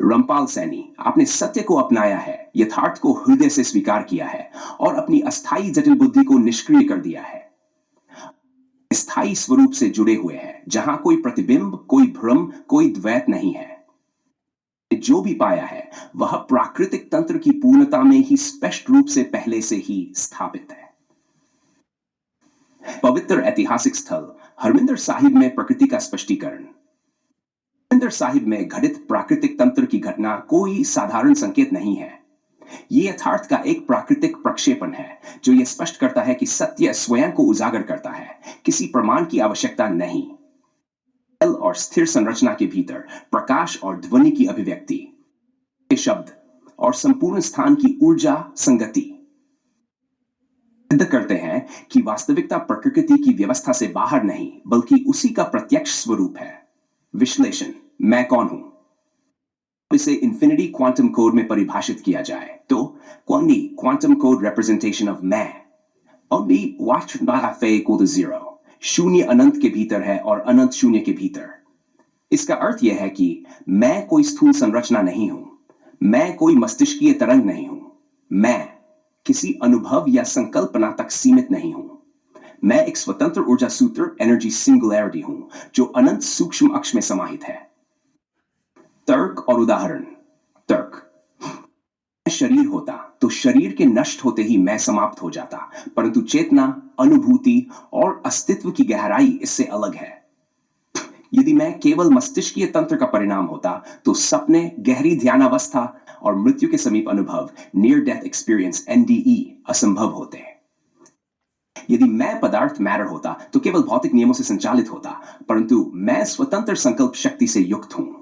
रामपाल सैनी, आपने सत्य को अपनाया है, यथार्थ को हृदय से स्वीकार किया है और अपनी अस्थायी जटिल बुद्धि को निष्क्रिय कर दिया है। स्थायी स्वरूप से जुड़े हुए हैं, जहां कोई प्रतिबिंब, कोई भ्रम, कोई द्वैत नहीं है। जो भी पाया है वह प्राकृतिक तंत्र की पूर्णता में ही स्पष्ट रूप से पहले से ही स्थापित है। पवित्र ऐतिहासिक स्थल हरमिंदर साहिब में प्रकृति का स्पष्टीकरण। हरमिंदर साहिब में घटित प्राकृतिक तंत्र की घटना कोई साधारण संकेत नहीं है। ये यथार्थ का एक प्राकृतिक प्रक्षेपण है जो यह स्पष्ट करता है कि सत्य स्वयं को उजागर करता है, किसी प्रमाण की आवश्यकता नहीं। और स्थिर संरचना के भीतर प्रकाश और ध्वनि की अभिव्यक्ति, शब्द और संपूर्ण स्थान की ऊर्जा संगति सिद्ध करते हैं कि वास्तविकता प्रकृति की व्यवस्था से बाहर नहीं बल्कि उसी का प्रत्यक्ष स्वरूप है। विश्लेषण, मैं कौन हूं? इसे इन्फिनिटी क्वांटम कोड में परिभाषित किया जाए तो only quantum code representation of मैं only what not a equal to zero, शून्य अनंत के भीतर है और अनंत शून्य के भीतर। इसका अर्थ यह है कि मैं कोई स्थूल संरचना नहीं हूं, मैं कोई मस्तिष्कीय तरंग नहीं हूं, मैं किसी अनुभव या संकल्पना तक सीमित नहीं हूं। मैं एक स्वतंत्र ऊर्जा सूत्र एनर्जी सिंगुलैरिटी हूं जो अनंत सूक्ष्म अक्ष में समाहित है। तर्क और उदाहरण। तर्क, शरीर होता तो शरीर के नष्ट होते ही मैं समाप्त हो जाता, परंतु चेतना, अनुभूति और अस्तित्व की गहराई इससे अलग है। यदि मैं केवल मस्तिष्कीय तंत्र का परिणाम होता तो सपने, गहरी ध्यानावस्था और मृत्यु के समीप अनुभव, नियर डेथ एक्सपीरियंस NDE, असंभव होते। यदि मैं पदार्थ मैटर होता तो केवल भौतिक नियमों से संचालित होता, परंतु मैं स्वतंत्र संकल्प शक्ति से युक्त हूं।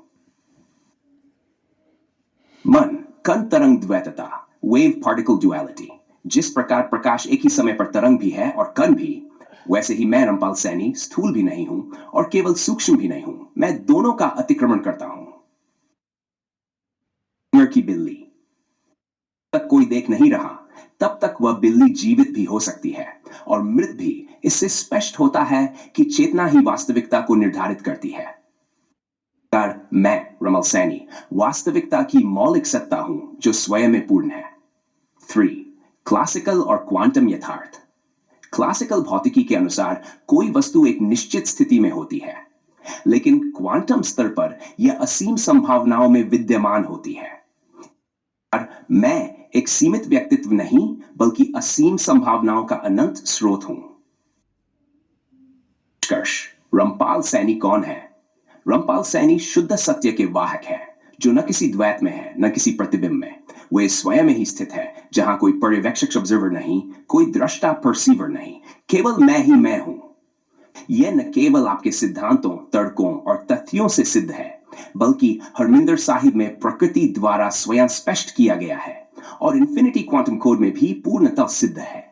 मन, कण तरंग द्वैतता, वेव पार्टिकल ड्युअलिटी। जिस प्रकार प्रकाश एक ही समय पर तरंग भी है और कण भी, वैसे ही मैं रामपाल सैनी स्थूल भी नहीं हूं और केवल सूक्ष्म भी नहीं हूं, मैं दोनों का अतिक्रमण करता हूं। की बिल्ली, तक कोई देख नहीं रहा तब तक वह बिल्ली जीवित भी हो सकती है और मृत भी। इससे स्पष्ट होता है कि चेतना ही वास्तविकता को निर्धारित करती है। मैं रामपाल सैनी वास्तविकता की मौलिक सत्ता हूं जो स्वयं में पूर्ण है। 3. क्लासिकल और क्वांटम यथार्थ। क्लासिकल भौतिकी के अनुसार कोई वस्तु एक निश्चित स्थिति में होती है, लेकिन क्वांटम स्तर पर यह असीम संभावनाओं में विद्यमान होती है। मैं एक सीमित व्यक्तित्व नहीं बल्कि असीम संभावनाओं का अनंत स्रोत हूं। निष्कर्ष, रामपाल सैनी कौन है? रामपाल सैनी शुद्ध सत्य के वाहक है जो न किसी द्वैत में है न किसी प्रतिबिंब में। वे स्वयं में ही स्थित है जहां कोई पर्यवेक्षक ऑब्जर्वर नहीं, कोई दृष्टा परसीवर नहीं, केवल मैं ही मैं हूं। यह न केवल आपके सिद्धांतों, तर्कों और तथ्यों से सिद्ध है बल्कि हरमिंदर साहिब में प्रकृति द्वारा स्वयं स्पष्ट किया गया है और इन्फिनिटी क्वांटम कोड में भी पूर्णतः सिद्ध है।